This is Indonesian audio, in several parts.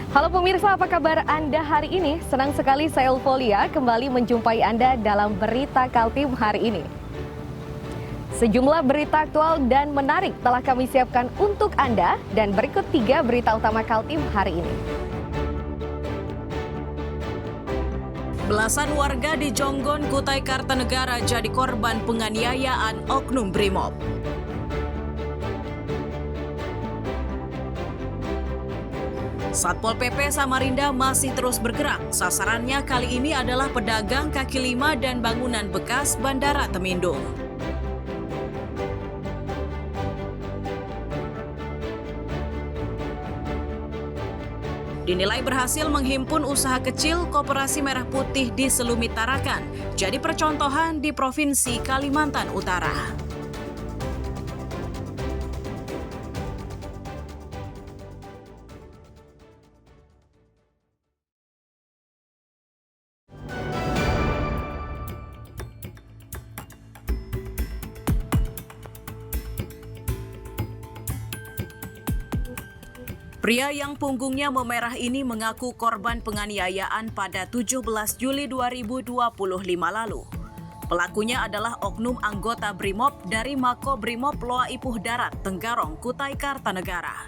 Halo pemirsa, apa kabar Anda hari ini? Senang sekali saya Ulfolia kembali menjumpai Anda dalam Berita Kaltim hari ini. Sejumlah berita aktual dan menarik telah kami siapkan untuk Anda dan berikut 3 berita utama Kaltim hari ini. Belasan warga di Jonggon, Kutai Kartanegara jadi korban penganiayaan oknum Brimob. Satpol PP Samarinda masih terus bergerak. Sasarannya kali ini adalah pedagang kaki lima dan bangunan bekas Bandara Temindung. Dinilai berhasil menghimpun usaha kecil Koperasi Merah Putih di Selumit Tarakan, jadi percontohan di Provinsi Kalimantan Utara. Pria yang punggungnya memerah ini mengaku korban penganiayaan pada 17 Juli 2025 lalu. Pelakunya adalah oknum anggota Brimob dari Mako Brimob Loa Ipuh Darat, Tenggarong, Kutai Kartanegara.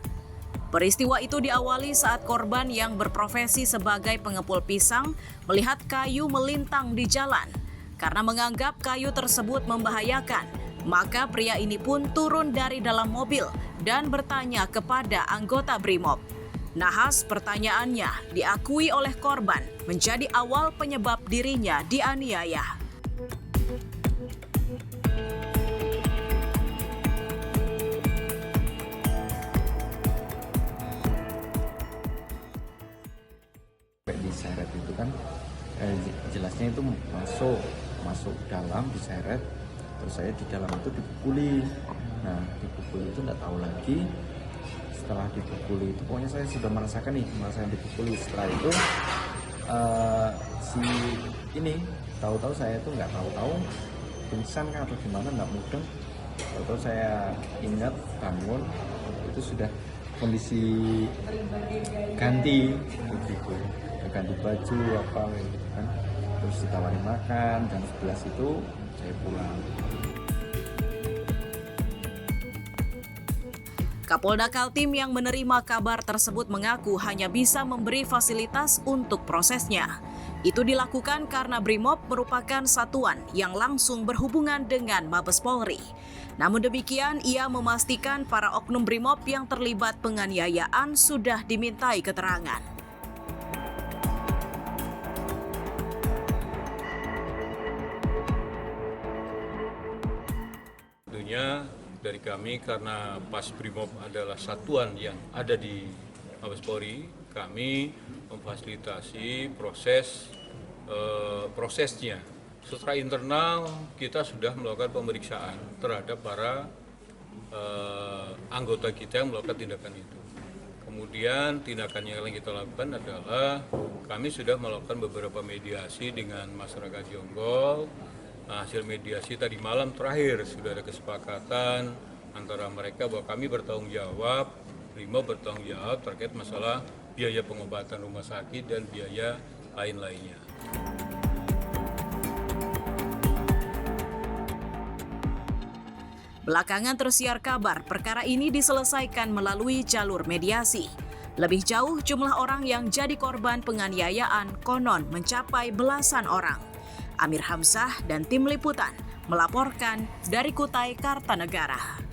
Peristiwa itu diawali saat korban yang berprofesi sebagai pengepul pisang melihat kayu melintang di jalan. Karena menganggap kayu tersebut membahayakan, maka pria ini pun turun dari dalam mobil dan bertanya kepada anggota Brimob. Nahas pertanyaannya diakui oleh korban menjadi awal penyebab dirinya dianiaya. Diseret itu kan jelasnya itu masuk dalam diseret, terus saya di dalam itu dipukuli. Nah, dipukuli itu nggak tahu lagi. Setelah dipukuli itu pokoknya saya sudah merasakan dipukuli. Setelah itu si ini tahu-tahu saya itu nggak tahu pingsan kan atau gimana, nggak mudeng. Tahu-tahu saya ingat bangun itu sudah kondisi ganti begitu, ganti baju apa gitu kan. Terus ditawari makan, jam 11 itu saya pulang. Kapolda Kaltim yang menerima kabar tersebut mengaku hanya bisa memberi fasilitas untuk prosesnya. Itu dilakukan karena Brimob merupakan satuan yang langsung berhubungan dengan Mabes Polri. Namun demikian, ia memastikan para oknum Brimob yang terlibat penganiayaan sudah dimintai keterangan. Tentunya dari kami, karena Pas Brimob adalah satuan yang ada di Mabes Polri, kami memfasilitasi prosesnya. Secara internal kita sudah melakukan pemeriksaan terhadap para anggota kita yang melakukan tindakan itu. Kemudian tindakan yang kita lakukan adalah kami sudah melakukan beberapa mediasi dengan masyarakat Jonggol. Nah, hasil mediasi tadi malam terakhir sudah ada kesepakatan antara mereka bahwa kami bertanggung jawab, Brimob bertanggung jawab terkait masalah biaya pengobatan rumah sakit dan biaya lain-lainnya. Belakangan tersiar kabar perkara ini diselesaikan melalui jalur mediasi. Lebih jauh, jumlah orang yang jadi korban penganiayaan konon mencapai belasan orang. Amir Hamzah dan tim liputan melaporkan dari Kutai Kartanegara.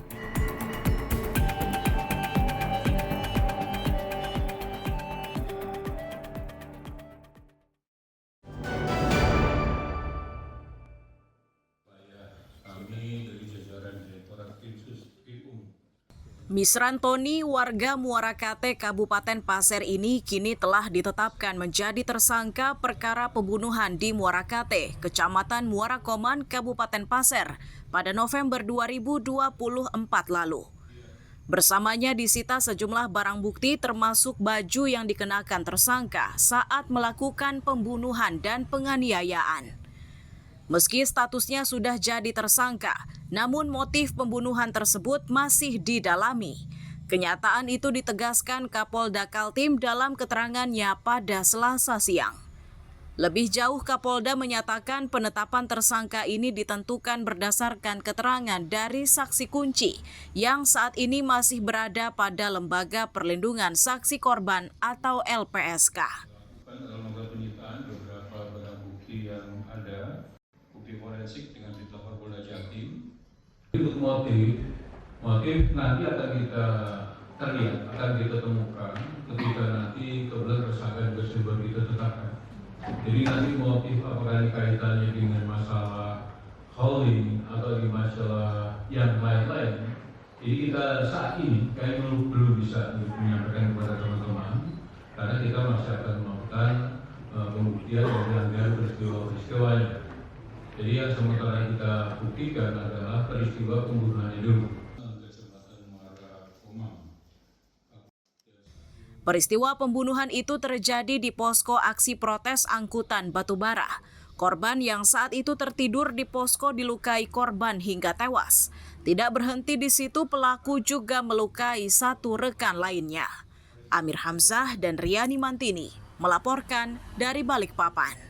Misran Tony, warga Muara Kate, Kabupaten Pasir ini kini telah ditetapkan menjadi tersangka perkara pembunuhan di Muara Kate, Kecamatan Muara Koman, Kabupaten Pasir, pada November 2024 lalu. Bersamanya disita sejumlah barang bukti termasuk baju yang dikenakan tersangka saat melakukan pembunuhan dan penganiayaan. Meski statusnya sudah jadi tersangka, namun motif pembunuhan tersebut masih didalami. Kenyataan itu ditegaskan Kapolda Kaltim dalam keterangannya pada Selasa siang. Lebih jauh, Kapolda menyatakan penetapan tersangka ini ditentukan berdasarkan keterangan dari saksi kunci yang saat ini masih berada pada Lembaga Perlindungan Saksi Korban atau LPSK. Dalam lembaga penyitaan beberapa barang bukti yang ada, bukti forensik dengan ditelepon Polda Jatim. Untuk motif nanti akan kita akan kita temukan ketika nanti kebetulan tersangka juga sudah kita tetapkan. Jadi nanti motif apakah ini kaitannya dengan masalah hauling atau di masalah yang lain-lain. Jadi kita saat ini kami belum bisa menyampaikan kepada teman-teman karena kita masih akan melakukan pembuktian dari peristiwa-peristiwanya. Jadi yang sementara kita buktikan adalah peristiwa pembunuhannya dulu. Peristiwa pembunuhan itu terjadi di posko aksi protes angkutan batubara. Korban yang saat itu tertidur di posko dilukai korban hingga tewas. Tidak berhenti di situ, pelaku juga melukai satu rekan lainnya. Amir Hamzah dan Riani Mantini melaporkan dari Balikpapan.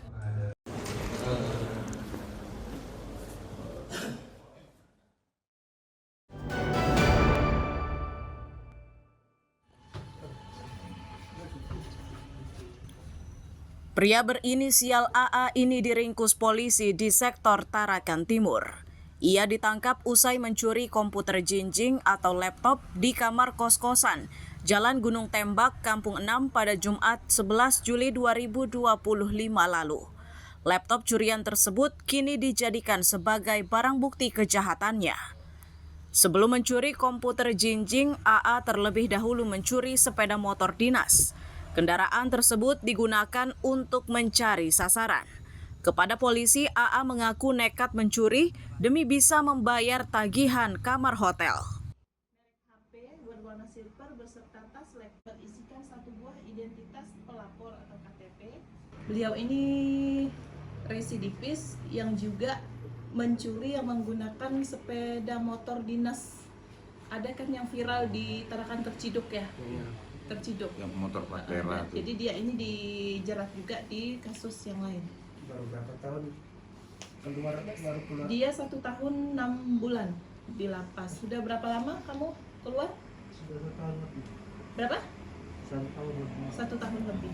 Pria berinisial AA ini diringkus polisi di sektor Tarakan Timur. Ia ditangkap usai mencuri komputer jinjing atau laptop di kamar kos-kosan Jalan Gunung Tembak, Kampung 6 pada Jumat 11 Juli 2025 lalu. Laptop curian tersebut kini dijadikan sebagai barang bukti kejahatannya. Sebelum mencuri komputer jinjing, AA terlebih dahulu mencuri sepeda motor dinas. Kendaraan tersebut digunakan untuk mencari sasaran. Kepada polisi, AA mengaku nekat mencuri demi bisa membayar tagihan kamar hotel. HP berwarna silver beserta tas laptop berisikan satu buah identitas pelapor atau KTP. Beliau ini residivis yang juga mencuri yang menggunakan sepeda motor dinas. Ada kan yang viral di Tarakan Terciduk ya? Terciduk. Yang motor Patera. Jadi dia ini dijerat juga di kasus yang lain. Baru berapa tahun keluar baru keluar? Dia 1 tahun 6 bulan di lapas. Sudah berapa lama kamu keluar? Sudah 1 tahun lebih. Berapa? 1 tahun lebih. 1 tahun lebih.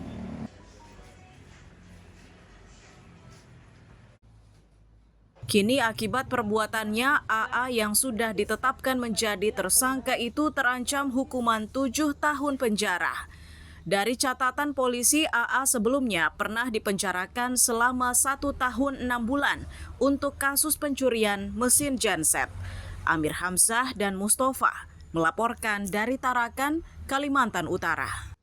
Kini akibat perbuatannya, AA yang sudah ditetapkan menjadi tersangka itu terancam hukuman 7 tahun penjara. Dari catatan polisi, AA sebelumnya pernah dipenjarakan selama 1 tahun 6 bulan untuk kasus pencurian mesin genset. Amir Hamzah dan Mustafa melaporkan dari Tarakan, Kalimantan Utara.